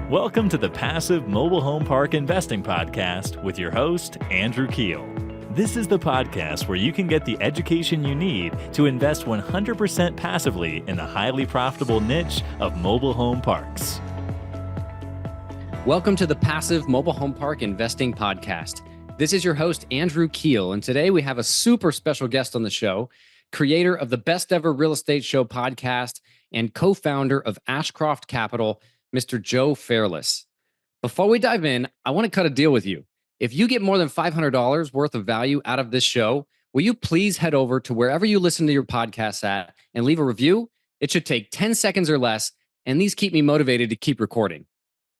Welcome to the Passive Mobile Home Park Investing Podcast with your host, Andrew Keel. This is the podcast where you can get the education you need to invest 100% passively in the highly profitable niche of mobile home parks. Welcome to the Passive Mobile Home Park Investing Podcast. This is your host, Andrew Keel, and today we have a super special guest on the show, creator of the Best Ever Real Estate Show podcast and co-founder of Ashcroft Capital, Mr. Joe Fairless. Before we dive in, I want to cut a deal with you. If you get more than $500 worth of value out of this show, will you please head over to wherever you listen to your podcasts at and leave a review? It should take 10 seconds or less, and these keep me motivated to keep recording.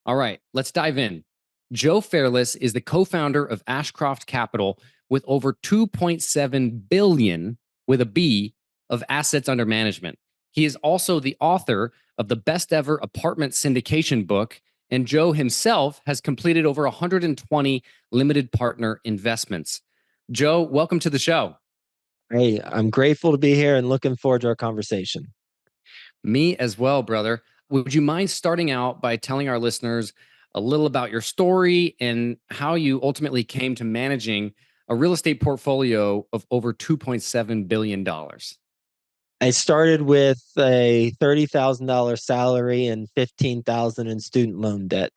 All right, let's dive in. Joe Fairless is the co-founder of Ashcroft Capital with over $2.7 billion, with a B, of assets under management. He is also the author of the Best Ever Apartment Syndication Book, and Joe himself has completed over 120 limited partner investments. Joe, welcome to the show. Hey, I'm grateful to be here and looking forward to our conversation. Me as well, brother. Would you mind starting out by telling our listeners a little about your story and how you ultimately came to managing a real estate portfolio of over $2.7 billion? I started with a $30,000 salary and $15,000 in student loan debt.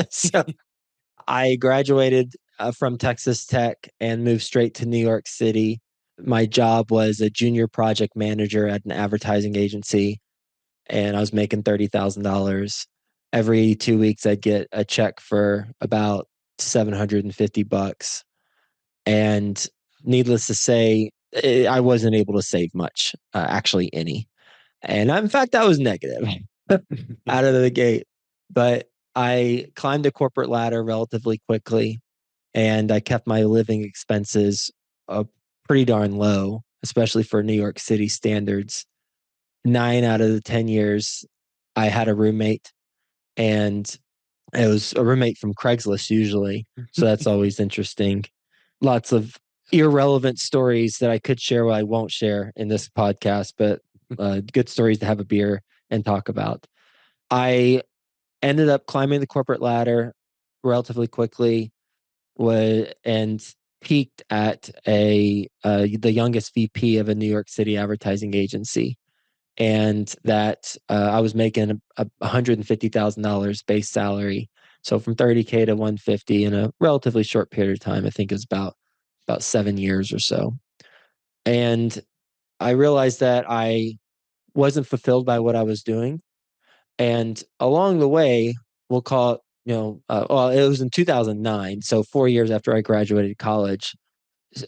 So I graduated from Texas Tech and moved straight to New York City. My job was a junior project manager at an advertising agency, and I was making $30,000. Every 2 weeks, I'd get a check for about $750. And needless to say, I wasn't able to save much, actually any. And in fact, I was negative out of the gate. But I climbed the corporate ladder relatively quickly, and I kept my living expenses pretty darn low, especially for New York City standards. 9 out of the 10 years, I had a roommate, and it was a roommate from Craigslist usually. So that's always interesting. Lots of irrelevant stories that I could share, I won't share in this podcast, but good stories to have a beer and talk about. I ended up climbing the corporate ladder relatively quickly and peaked at the youngest VP of a New York City advertising agency. And that I was making a $150,000 base salary. So from 30K to 150 in a relatively short period of time. I think it was about 7 years or so. And I realized that I wasn't fulfilled by what I was doing. And along the way, we'll call it, it was in 2009. So 4 years after I graduated college,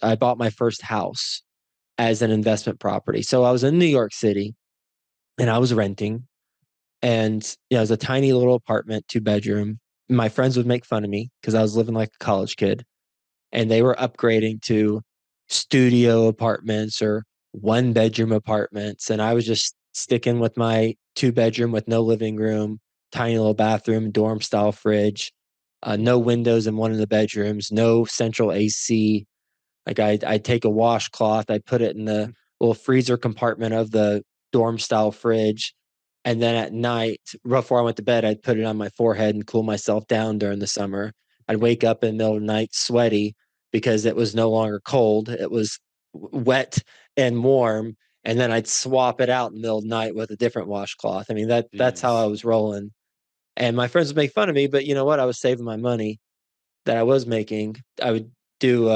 I bought my first house as an investment property. So I was in New York City and I was renting, and it was a tiny little apartment, 2-bedroom. My friends would make fun of me because I was living like a college kid. And they were upgrading to studio apartments or 1-bedroom apartments. And I was just sticking with my 2-bedroom with no living room, tiny little bathroom, dorm style fridge, no windows in one of the bedrooms, no central AC. Like I'd take a washcloth, I'd put it in the little freezer compartment of the dorm style fridge. And then at night, before I went to bed, I'd put it on my forehead and cool myself down during the summer. I'd wake up in the middle of the night sweaty because it was no longer cold. It was wet and warm. And then I'd swap it out in the middle of the night with a different washcloth. I mean, that's how I was rolling. And my friends would make fun of me, but you know what? I was saving my money that I was making. I would do,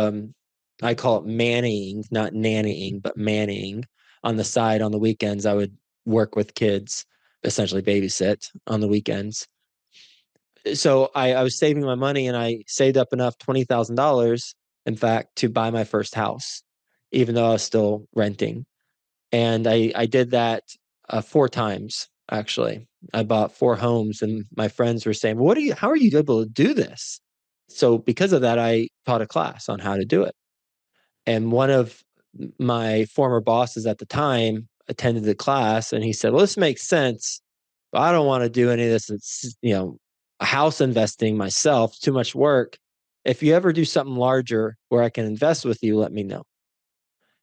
I call it mannying, not nannying, but mannying on the side. On the weekends, I would work with kids, essentially babysit on the weekends. So I was saving my money, and I saved up enough $20,000, in fact, to buy my first house, even though I was still renting. And I did that 4 times, actually. I bought 4 homes, and my friends were saying, how are you able to do this? So because of that, I taught a class on how to do it. And one of my former bosses at the time attended the class, and he said, well, this makes sense, but I don't want to do any of this. It's, house investing myself, too much work. If you ever do something larger where I can invest with you, let me know.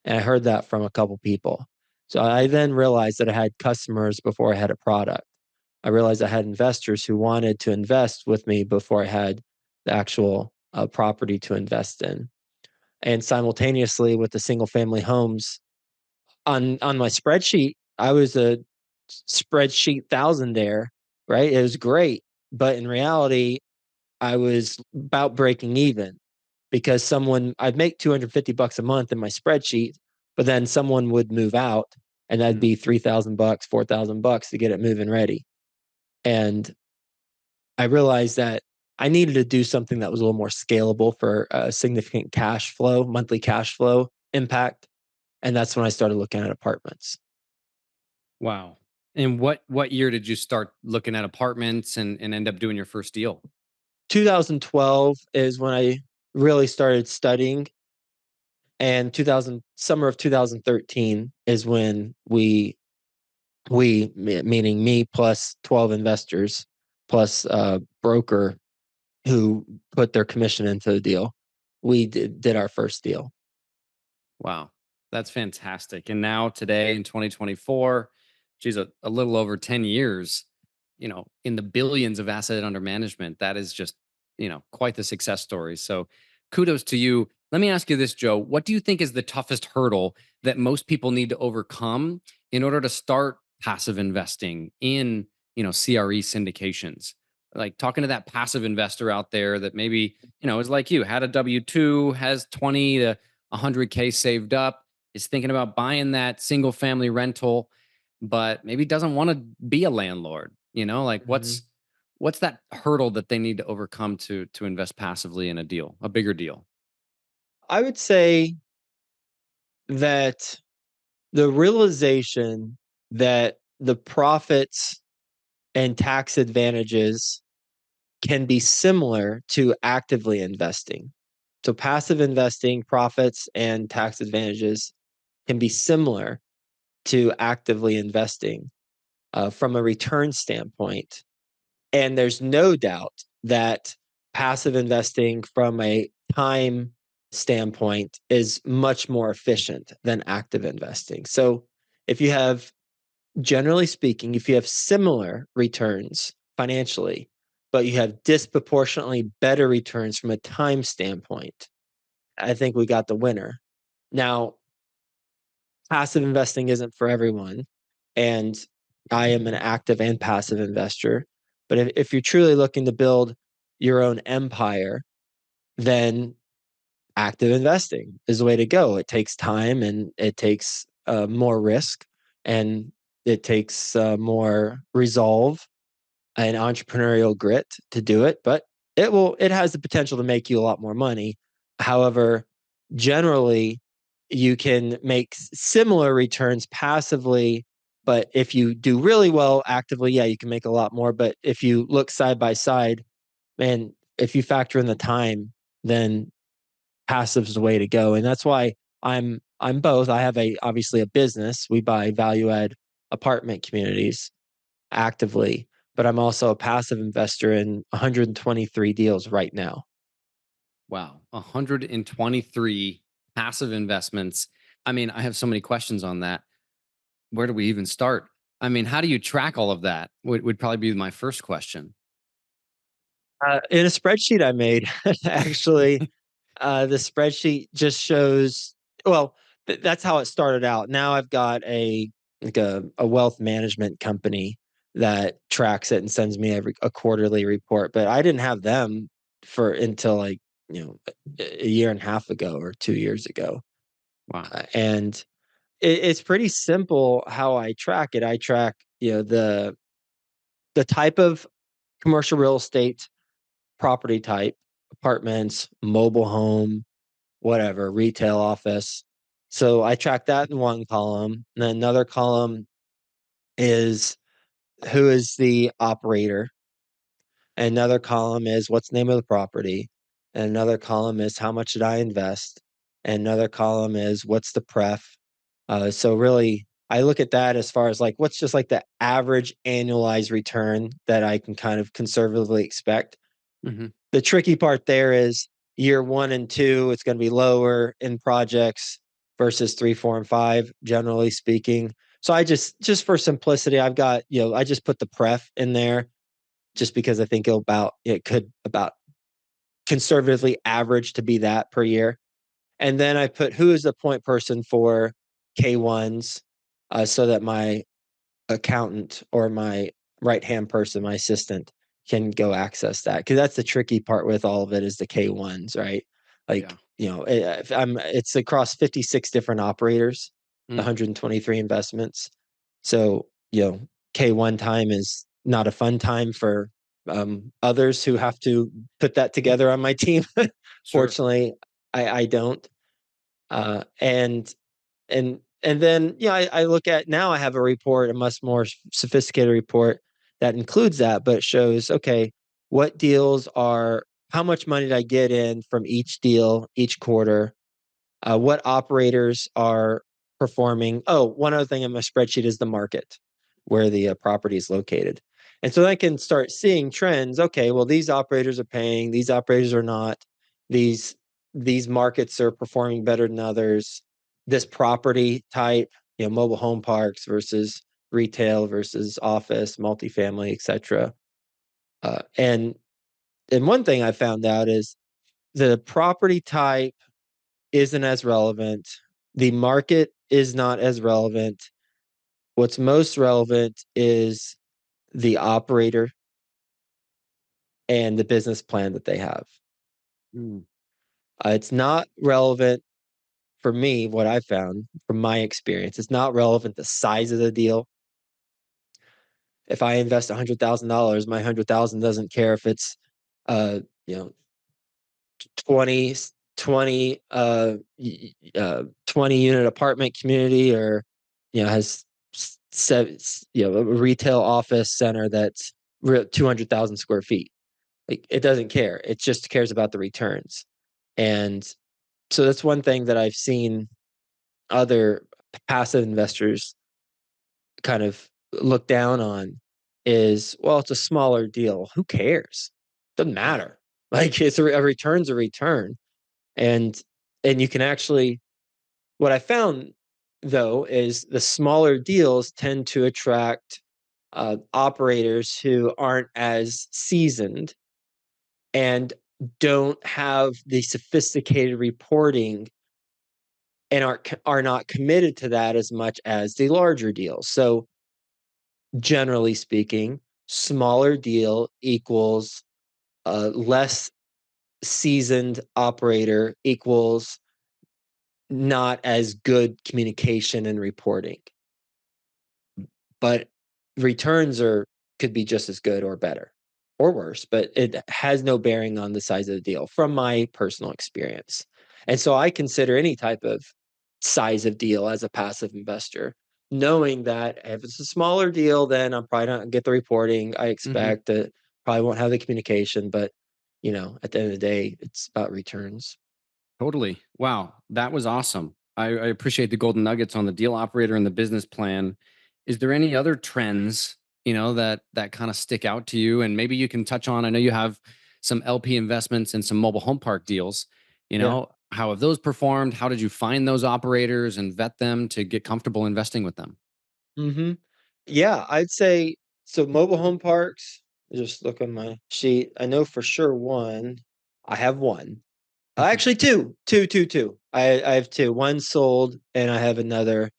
And I heard that from a couple people. So I then realized that I had customers before I had a product. I realized I had investors who wanted to invest with me before I had the actual property to invest in. And simultaneously with the single family homes on my spreadsheet, I was a spreadsheet thousandaire, right? It was great. But in reality, I was about breaking even because I'd make $250 a month in my spreadsheet, but then someone would move out and that'd be $3,000, $4,000 to get it moving ready. And I realized that I needed to do something that was a little more scalable for a significant monthly cash flow impact. And that's when I started looking at apartments. Wow. And what year did you start looking at apartments and end up doing your first deal? 2012 is when I really started studying, and summer of 2013 is when meaning me plus 12 investors plus a broker who put their commission into the deal, we did our first deal. Wow. That's fantastic. And now today in 2024, geez, a little over 10 years, in the billions of asset under management. That is just, quite the success story. So kudos to you. Let me ask you this, Joe. What do you think is the toughest hurdle that most people need to overcome in order to start passive investing in, CRE syndications? Like talking to that passive investor out there that maybe, is like you, had a W-2, has 20 to 100K saved up, is thinking about buying that single family rental, but maybe doesn't want to be a landlord. Like Mhm. what's that hurdle that they need to overcome to invest passively in a bigger deal? I would say that the realization that the profits and tax advantages can be similar to actively investing. So passive investing profits and tax advantages can be similar to actively investing from a return standpoint. And there's no doubt that passive investing from a time standpoint is much more efficient than active investing. So if you have, generally speaking, if you have similar returns financially, but you have disproportionately better returns from a time standpoint, I think we got the winner. Now, passive investing isn't for everyone, and I am an active and passive investor. But if you're truly looking to build your own empire, then active investing is the way to go. It takes time and it takes more risk and it takes more resolve and entrepreneurial grit to do it, but it has the potential to make you a lot more money. However, generally you can make similar returns passively, but if you do really well actively, yeah, you can make a lot more. But if you look side by side, man, if you factor in the time, then passive is the way to go. And that's why I'm both. I have obviously a business. We buy value add apartment communities actively, but I'm also a passive investor in 123 deals right now. Wow, 123 passive investments. I mean, I have so many questions on that. Where do we even start? I mean, how do you track all of that? Would probably be my first question. In a spreadsheet I made, actually, the spreadsheet just shows. Well, that's how it started out. Now I've got a wealth management company that tracks it and sends me a quarterly report. But I didn't have them for until like a year and a half ago or 2 years ago, Wow. and it's pretty simple how I track it. I track the type of commercial real estate property type, apartments, mobile home, whatever, retail office. So I track that in one column. And then another column is who is the operator. And another column is what's the name of the property. And another column is how much did I invest. And another column is what's the pref. So really, I look at that as far as like what's just like the average annualized return that I can kind of conservatively expect. Hmm. The tricky part there is year 1 and 2, it's going to be lower in projects versus 3, 4, and 5, generally speaking. So I just for simplicity, I've got, I just put the pref in there just because I think it could about conservatively average to be that per year. And then I put who is the point person for K1s, so that my accountant or my right-hand person, my assistant, can go access that. Because that's the tricky part with all of it is the K1s, right? Like, it's across 56 different operators, 123 investments. So, K1 time is not a fun time for others who have to put that together on my team. Sure. Fortunately, I don't. And then I look at now I have a report, a much more sophisticated report that includes that, but it shows, okay, how much money did I get in from each deal each quarter? What operators are performing? Oh, one other thing in my spreadsheet is the market where the property is located. And so I can start seeing trends. Okay, well, these operators are paying, these operators are not. These markets are performing better than others. This property type, mobile home parks versus retail versus office, multifamily, etc. And one thing I found out is the property type isn't as relevant. The market is not as relevant. What's most relevant is the operator and the business plan that they have. It's not relevant for me, what I found from my experience. It's not relevant the size of the deal. If I invest $100,000, my 100,000 doesn't care if it's you know 20 20 20 unit apartment community, or has seven, a retail office center that's 200,000 square feet. Like, it doesn't care. It just cares about the returns. And so that's one thing that I've seen other passive investors kind of look down on is, well, it's a smaller deal. Who cares? Doesn't matter. Like, it's a return's a return. And you can actually, what I found though is the smaller deals tend to attract operators who aren't as seasoned and don't have the sophisticated reporting and are not committed to that as much as the larger deals. So generally speaking, smaller deal equals less seasoned operator equals not as good communication and reporting. But returns could be just as good or better or worse, but it has no bearing on the size of the deal from my personal experience. And so I consider any type of size of deal as a passive investor, knowing that if it's a smaller deal, then I'm probably not going to get the reporting I expect. That probably won't have the communication, but at the end of the day, it's about returns. Totally. Wow. That was awesome. I appreciate the golden nuggets on the deal operator and the business plan. Is there any other trends, that kind of stick out to you? And maybe you can touch on, I know you have some LP investments and some mobile home park deals. How have those performed? How did you find those operators and vet them to get comfortable investing with them? Mm-hmm. Yeah, I'd say so. Mobile home parks, just look on my sheet. I know for sure one. I have one. Actually, two. I have two. One sold, and I have another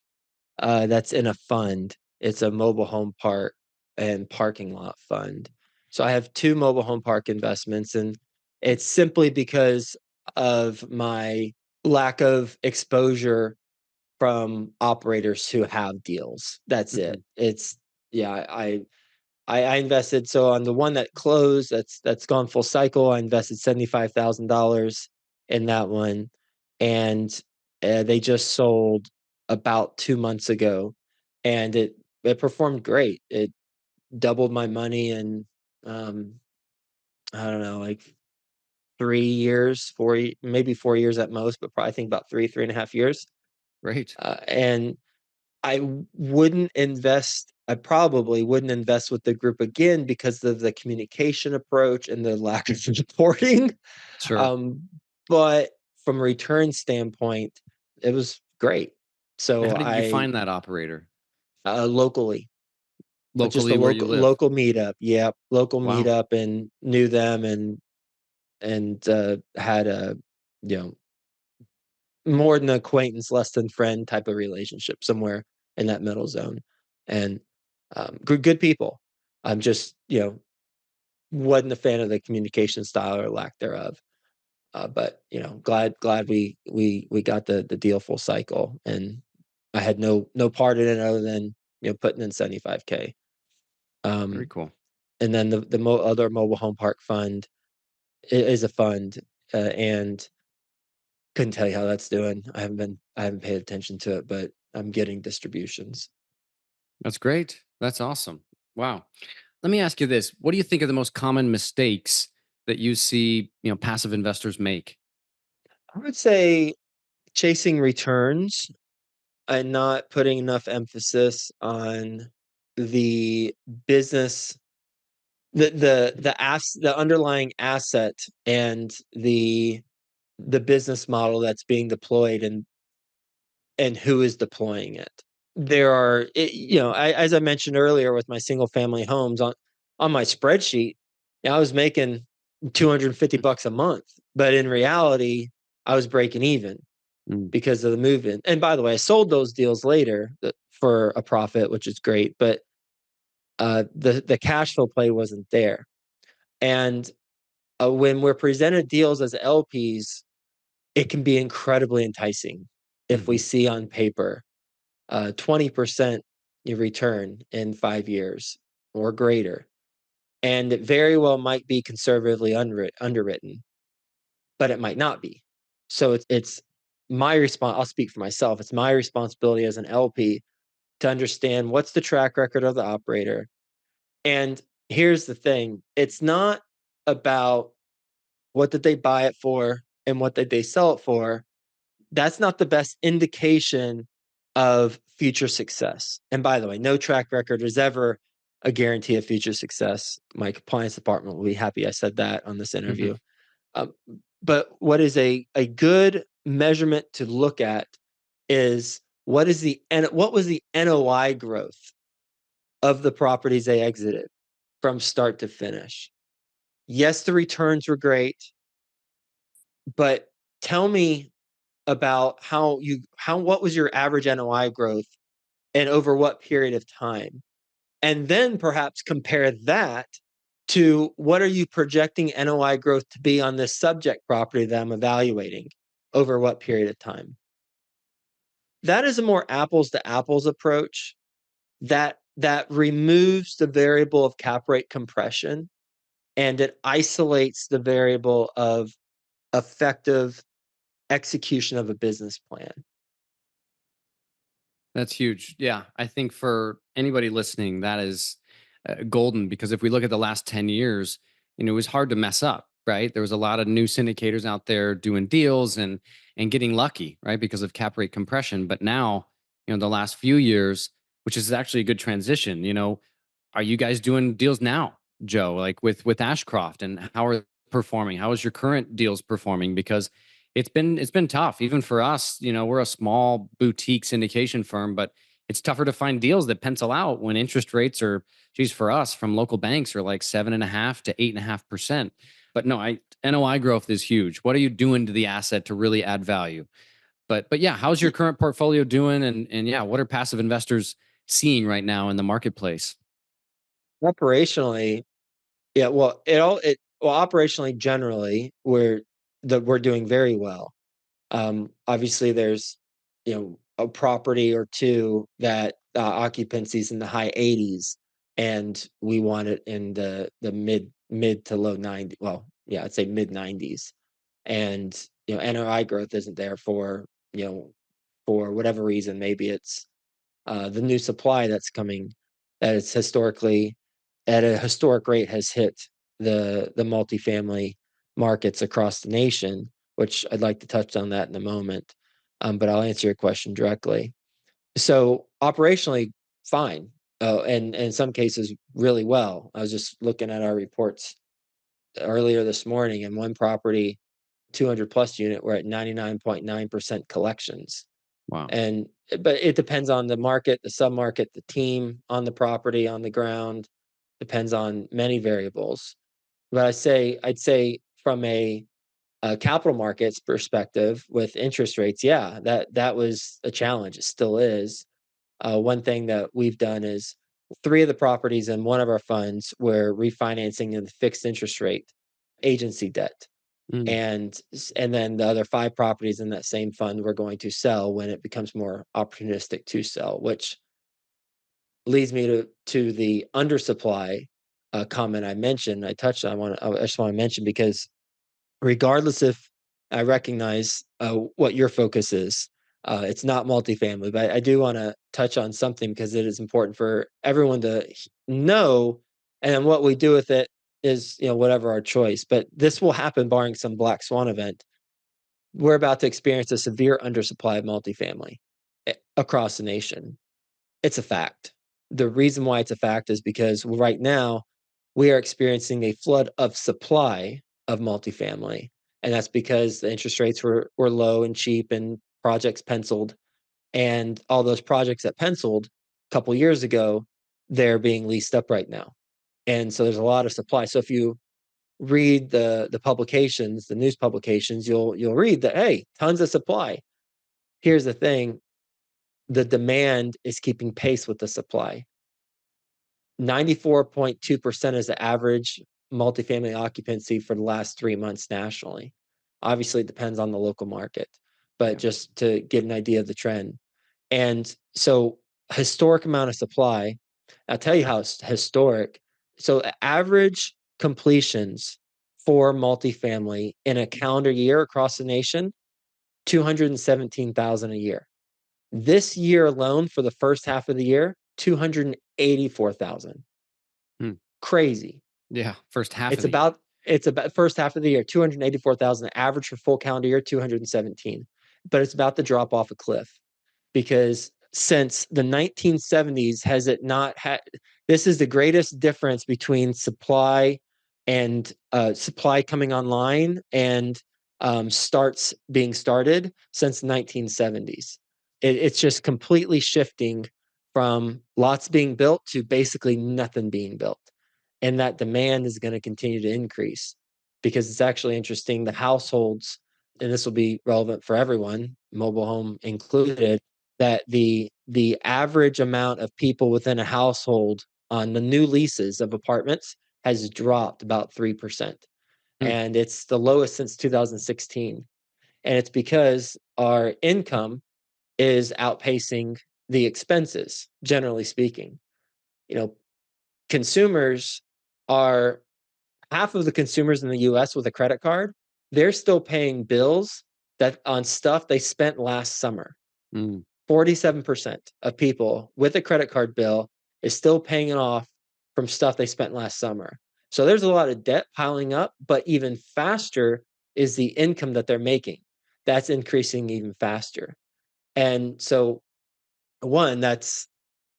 that's in a fund. It's a mobile home park and parking lot fund. So I have two mobile home park investments, and it's simply because of my lack of exposure from operators who have deals. That's it. It's I invested, so on the one that closed, that's gone full cycle, I invested $75,000 in that one, and they just sold about 2 months ago, and it performed great. It doubled my money in I don't know, like 3 years, maybe 4 years at most, but probably I think about 3.5 years. Great. And I probably wouldn't invest with the group again because of the communication approach and the lack of reporting. Sure. But from a return standpoint, it was great. And So how did you find that operator? Locally, just a Locally where you live? local meetup. Yeah, local Wow. meetup, and knew them, and had a, you know, more than acquaintance, less than friend type of relationship somewhere in that middle zone, and good people. I'm just, wasn't a fan of the communication style or lack thereof. But glad we got the deal full cycle, and I had no part in it other than putting in 75K. Very Um, cool. and then the other mobile home park fund is a fund, and couldn't tell you how that's doing. I haven't paid attention to it, but I'm getting distributions. That's great. That's awesome. Wow. Let me ask you this. What do you think are the most common mistakes that you see, passive investors make? I would say chasing returns and not putting enough emphasis on the business, the underlying asset, and the business model that's being deployed, and who is deploying it. There are, as I mentioned earlier with my single family homes on my spreadsheet, I was making $250 a month, but in reality, I was breaking even Mm. because of the move-in. And by the way, I sold those deals later for a profit, which is great, but the cash flow play wasn't there. And when we're presented deals as LPs, it can be incredibly enticing if we Mhm. see on paper 20% you return in 5 years or greater. And it very well might be conservatively underwritten, but it might not be. So it's my response. I'll speak for myself. It's my responsibility as an LP to understand what's the track record of the operator. And here's the thing, it's not about what did they buy it for and what did they sell it for. That's not the best indication of future success. And by the way, no track record is ever a guarantee of future success. My compliance department will be happy I said that on this interview. Mhm. Um, but what is a good measurement to look at is what was the NOI growth of the properties they exited from start to finish. Yes, the returns were great, but tell me about what was your average NOI growth and over what period of time? And then perhaps compare that to what are you projecting NOI growth to be on this subject property that I'm evaluating over what period of time? That is a more apples to apples approach that removes the variable of cap rate compression, and it isolates the variable of effective execution of a business plan. That's huge. Yeah. I think for anybody listening, that is golden because if we look at the last 10 years, it was hard to mess up, right? There was a lot of new syndicators out there doing deals and getting lucky, right? Because of cap rate compression. But now, the last few years, which is actually a good transition, are you guys doing deals now, Joe, like with Ashcroft, and how are they performing? How is your current deals performing? Because it's been tough even for us. We're a small boutique syndication firm, but it's tougher to find deals that pencil out when interest rates are, geez, for us from local banks are like 7.5 to 8.5%. But no, NOI growth is huge. What are you doing to the asset to really add value? But yeah, how's your current portfolio doing? And yeah, what are passive investors seeing right now in the marketplace? Operationally, yeah, operationally generally we're doing very well. Obviously there's a property or two that occupancy's in the high 80s, and we want it in the mid to low 90. Well, yeah, I'd say mid 90s. And NOI growth isn't there for whatever reason. Maybe it's the new supply that's coming, that it's historically at a historic rate has hit the multifamily markets across the nation, which I'd like to touch on that in a moment. But I'll answer your question directly. So operationally, fine. And in some cases, really well. I was just looking at our reports earlier this morning, and one property, 200 plus unit, we're at 99.9% collections. Wow. But it depends on the market, the submarket, the team on the property, on the ground, depends on many variables. But I'd say from a capital markets perspective with interest rates, yeah, that was a challenge. It still is. One thing that we've done is three of the properties in one of our funds we're refinancing in the fixed interest rate agency debt. Mm. And then the other five properties in that same fund we're going to sell when it becomes more opportunistic to sell, which leads me to the undersupply comment I mentioned. I touched on. I just want to mention because regardless if I recognize what your focus is, it's not multifamily, but I do want to touch on something because it is important for everyone to know. And then what we do with it is, whatever our choice. But this will happen barring some black swan event. We're about to experience a severe undersupply of multifamily across the nation. It's a fact. The reason why it's a fact is because right now we are experiencing a flood of supply of multifamily. And that's because the interest rates were low and cheap and projects penciled. And all those projects that penciled a couple years ago, they're being leased up right now. And so there's a lot of supply. So if you read the publications, the news publications, you'll read that, hey, tons of supply. Here's the thing, the demand is keeping pace with the supply. 94.2% is the average multifamily occupancy for the last 3 months nationally. Obviously, it depends on the local market, but just to get an idea of the trend. And so, historic amount of supply. I'll tell you how it's historic. So, average completions for multifamily in a calendar year across the nation, 217,000 a year. This year alone, for the first half of the year, 284,000. Crazy. Yeah. First half It's of the year. it's about first half of the year, 284,000. Average for full calendar year, 217. But it's about to drop off a cliff because since the 1970s, has it not had? This is the greatest difference between supply and supply coming online and starts being started since the 1970s. It's just completely shifting from lots being built to basically nothing being built. And that demand is going to continue to increase because it's actually interesting. The households, and this will be relevant for everyone, mobile home included, that the average amount of people within a household on the new leases of apartments has dropped about 3%. And it's the lowest since 2016. And it's because our income is outpacing the expenses, generally speaking. You know, consumers are half of the consumers in the US with a credit card, they're still paying bills that on stuff they spent last summer. 47% of people with a credit card bill is still paying it off from stuff they spent last summer. So there's a lot of debt piling up, but even faster is the income that they're making. That's increasing even faster. And so, one, that's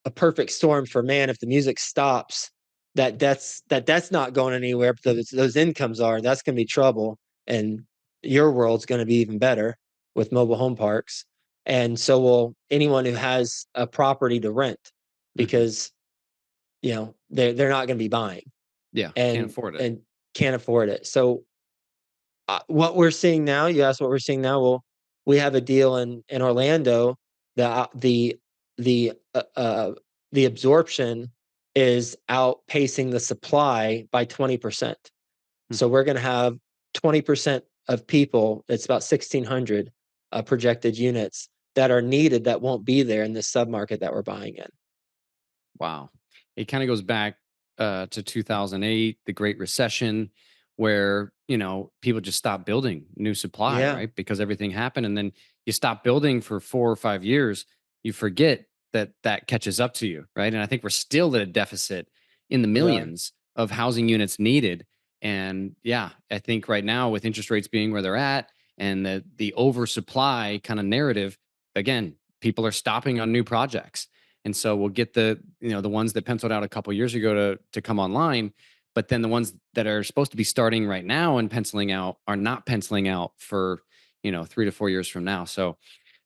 a perfect storm for man. If the music stops, that's not going anywhere, but those incomes are, that's going to be trouble. And your world's going to be even better with mobile home parks. And so will anyone who has a property to rent because they're not going to be buying. Yeah. And Can't afford it. and can't afford it. So what we're seeing now, you asked what we're seeing now. Well, we have a deal in Orlando that the absorption is outpacing the supply by 20%. So we're going to have 20% of people. It's about 1,600 projected units that are needed that won't be there in this submarket that we're buying in. Wow. It kind of goes back to 2008, the Great Recession, where, people just stopped building new supply, Yeah. right? Because everything happened. And then you stop building for 4 or 5 years, you forget that catches up to you, right? And I think we're still at a deficit in the millions of housing units needed. And yeah, I think right now with interest rates being where they're at and the oversupply kind of narrative, again, people are stopping on new projects. And so we'll get the ones that penciled out a couple of years ago to come online, but then the ones that are supposed to be starting right now and penciling out are not penciling out for 3 to 4 years from now. So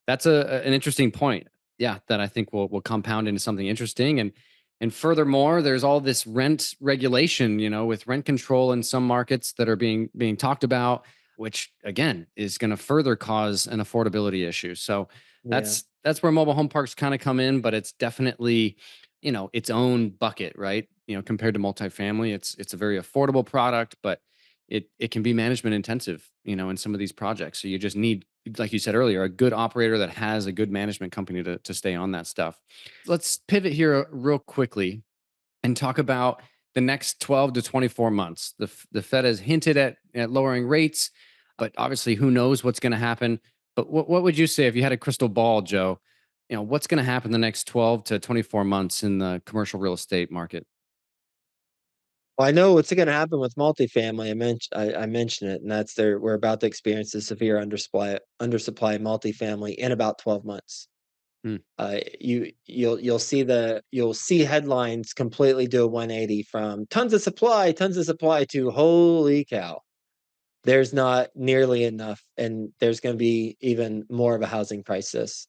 That's an interesting point. Yeah, that I think will compound into something interesting. And furthermore, there's all this rent regulation, with rent control in some markets that are being talked about, which again is going to further cause an affordability issue. So Yeah. that's where mobile home parks kind of come in, but it's definitely, its own bucket, right? Compared to multifamily, it's a very affordable product, but it can be management intensive, in some of these projects. So you just need, like you said earlier, a good operator that has a good management company to stay on that stuff. Let's pivot here real quickly and talk about the next 12 to 24 months. The Fed has hinted at lowering rates, but obviously who knows what's going to happen. But what would you say if you had a crystal ball, Joe? What's going to happen the next 12 to 24 months in the commercial real estate market? Well, I know what's going to happen with multifamily. I mentioned it, and we're about to experience a severe undersupply of multifamily in about 12 months. Hmm. You'll see headlines completely do a 180 from tons of supply to holy cow. There's not nearly enough, and there's going to be even more of a housing crisis.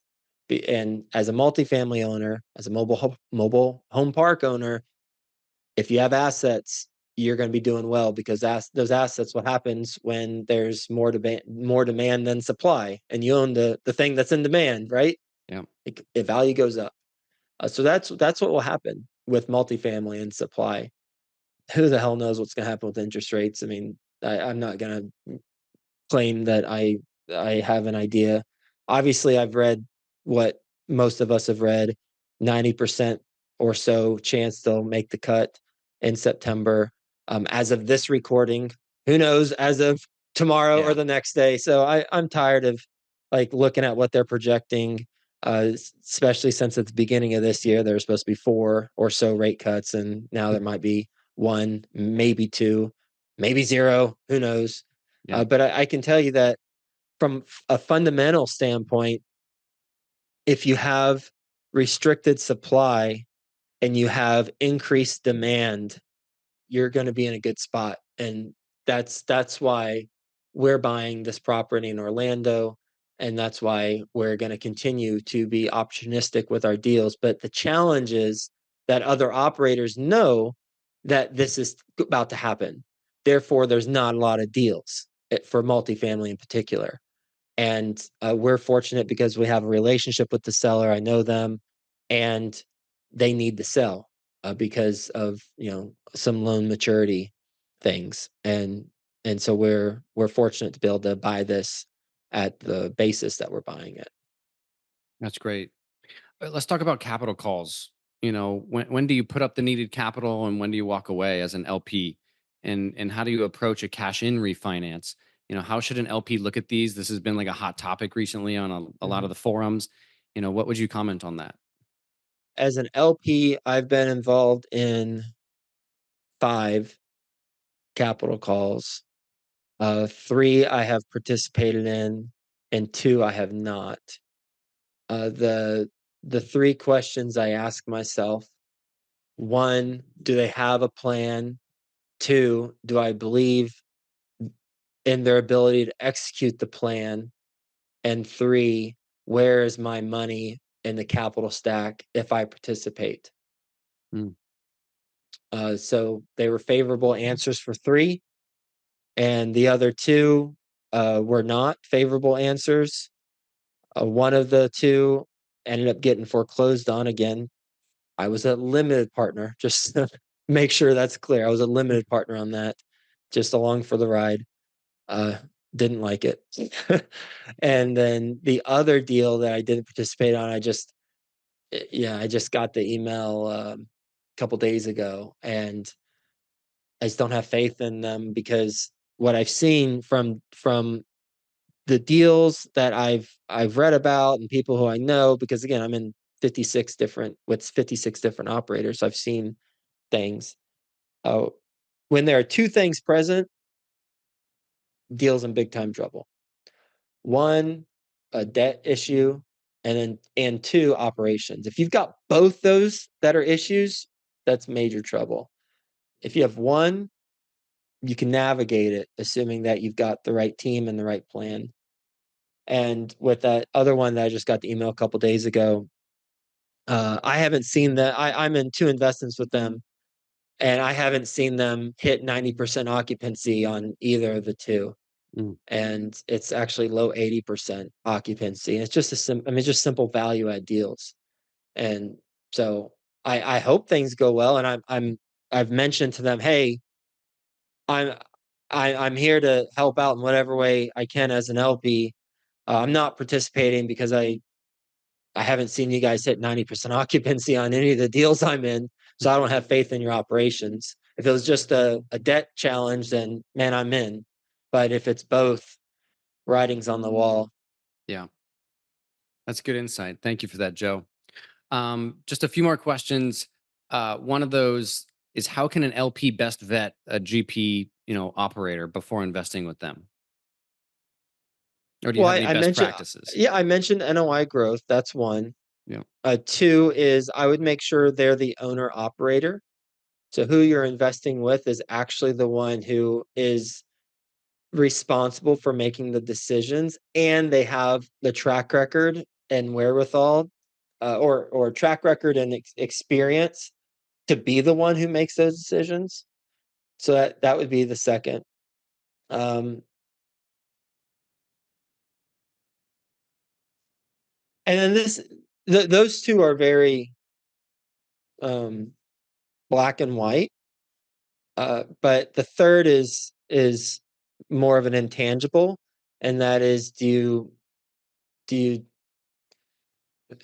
And as a multifamily owner, as a mobile home park owner, if you have assets, you're going to be doing well, because those assets, what happens when there's more demand than supply, and you own the thing that's in demand, right? Yeah. If value goes up. So that's what will happen with multifamily and supply. Who the hell knows what's going to happen with interest rates? I mean, I'm not going to claim that I have an idea. Obviously, I've read what most of us have read, 90% or so chance they'll make the cut in September. As of this recording, who knows as of tomorrow or Yeah. the next day. So I'm tired of like looking at what they're projecting, especially since at the beginning of this year, there were supposed to be 4 or so rate cuts, and now there might be 1, maybe 2, maybe 0, who knows? Yeah. But I can tell you that from a fundamental standpoint, if you have restricted supply and you have increased demand, you're going to be in a good spot. And that's why we're buying this property in Orlando. And that's why we're going to continue to be opportunistic with our deals. But the challenge is that other operators know that this is about to happen. Therefore, there's not a lot of deals for multifamily in particular. And we're fortunate because we have a relationship with the seller. I know them, and they need to sell because of some loan maturity things, and so we're fortunate to be able to buy this at the basis that we're buying it. That's great. Let's talk about capital calls. When do you put up the needed capital and when do you walk away as an LP? And how do you approach a cash in refinance? How should an LP look at these? This has been like a hot topic recently on a lot of Mhm. the forums. What would you comment on that? As an LP, I've been involved in 5 capital calls. 3 I have participated in, and 2 I have not. The 3 questions I ask myself: 1, do they have a plan? 2, do I believe in their ability to execute the plan? And 3, where is my money in the capital stack if I participate? Mm. So they were favorable answers for 3, and the other 2 were not favorable answers. One of the 2 ended up getting foreclosed on again. I was a limited partner, just to make sure that's clear. I was a limited partner on that, just along for the ride. Uh, didn't like it. And then the other deal that I didn't participate on, I just got the email a couple days ago, and I just don't have faith in them, because what I've seen from the deals that I've read about and people who I know, because again, I'm in 56 different operators. So I've seen things. Uh, when there are 2 things present, deals in big time trouble. 1, a debt issue, and 2, operations. If you've got both those that are issues, that's major trouble. If you have 1, you can navigate it, assuming that you've got the right team and the right plan. And with that other one that I just got the email a couple days ago, I haven't seen that. I'm in 2 investments with them, and I haven't seen them hit 90% occupancy on either of the 2. Mm. And it's actually low 80% occupancy. And it's just just simple value add deals. And so I hope things go well. And I've mentioned to them, hey, I'm I'm here to help out in whatever way I can as an LP. I'm not participating because I haven't seen you guys hit 90% occupancy on any of the deals I'm in, so I don't have faith in your operations. If it was just a debt challenge, then man, I'm in. But if it's both, writing's on the wall. Yeah, that's good insight. Thank you for that, Joe. Just a few more questions. One of those is, how can an LP best vet a GP, operator before investing with them? Or do you Well, have any I best mentioned, practices? yeah, I mentioned NOI growth. That's one. Yeah. 2 is I would make sure they're the owner operator. So who you're investing with is actually the one who is responsible for making the decisions, and they have the track record and wherewithal, or track record and experience to be the one who makes those decisions. So that would be the second. Um, and then those 2 are very um, black and white. But the third is more of an intangible, and that is, do you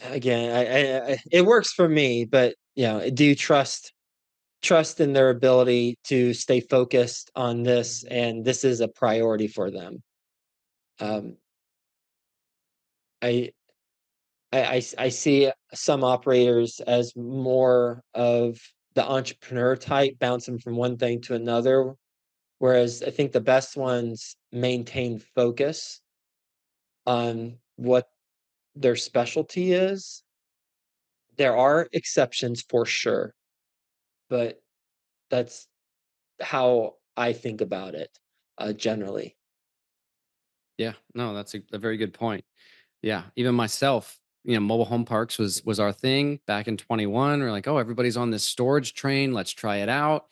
again, it works for me, but do you trust in their ability to stay focused on this, and this is a priority for them. Um, I I see some operators as more of the entrepreneur type, bouncing from one thing to another, whereas I think the best ones maintain focus on what their specialty is. There are exceptions for sure, but that's how I think about it, generally. Yeah, no, that's a very good point. Yeah, even myself, mobile home parks was our thing back in 21. We're like, oh, everybody's on this storage train. Let's try it out.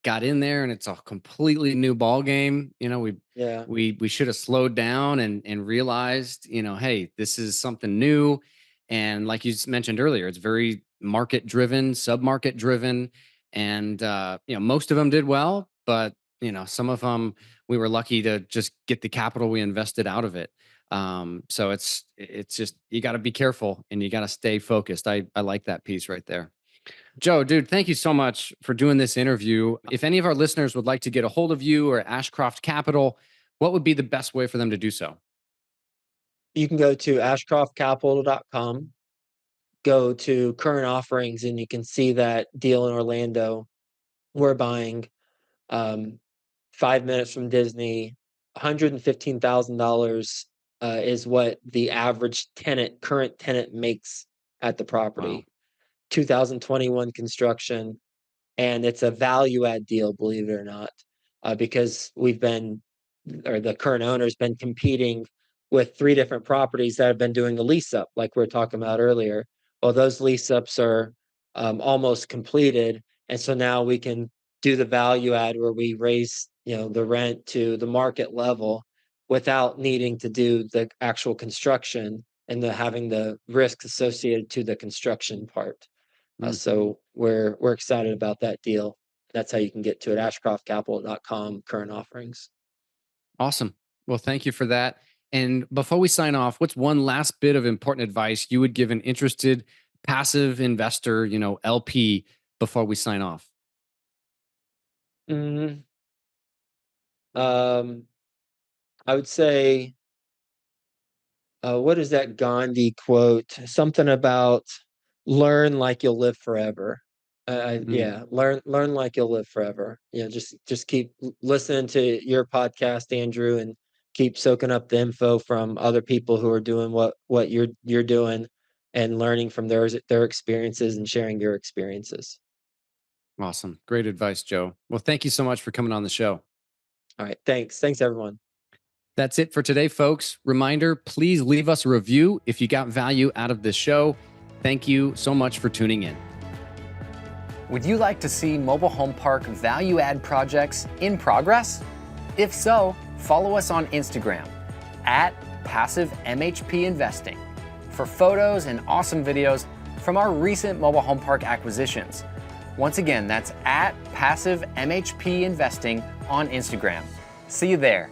Got in there, and it's a completely new ball game. Yeah. We should have slowed down and realized, hey, this is something new. And like you mentioned earlier, it's very market driven, sub market driven, and most of them did well, but some of them, we were lucky to just get the capital we invested out of it. So it's just, you got to be careful and you got to stay focused. I like that piece right there. Joe, dude, thank you so much for doing this interview. If any of our listeners would like to get a hold of you or Ashcroft Capital, what would be the best way for them to do so? You can go to ashcroftcapital.com, go to current offerings, and you can see that deal in Orlando. We're buying, 5 minutes from Disney. $115,000 is what the average current tenant makes at the Wow. property. 2021 construction, and it's a value add deal, believe it or not, because the current owner's been competing with 3 different properties that have been doing a lease up, like we were talking about earlier. Well, those lease ups are almost completed, and so now we can do the value add where we raise the rent to the market level without needing to do the actual construction and having the risks associated to the construction part. Mhm. So we're excited about that deal. That's how you can get to it. AshcroftCapital.com, current offerings. Awesome. Well, thank you for that. And before we sign off, what's one last bit of important advice you would give an interested passive investor, LP, before we sign off? Mhm. Um, I would say, what is that Gandhi quote? Something about learn like you'll live forever. Mm, Yeah, learn like you'll live forever. Just keep listening to your podcast, Andrew, and keep soaking up the info from other people who are doing what you're doing, and learning from their experiences and sharing your experiences. awesome. Great advice, Joe. Well, thank you so much for coming on the show. All right, thanks everyone. That's it for today, folks. Reminder, please leave us a review if you got value out of this show. Thank you so much for tuning in. Would you like to see mobile home park value add projects in progress? If so, follow us on Instagram at Passive MHP Investing for photos and awesome videos from our recent mobile home park acquisitions. Once again, that's at Passive MHP Investing on Instagram. See you there.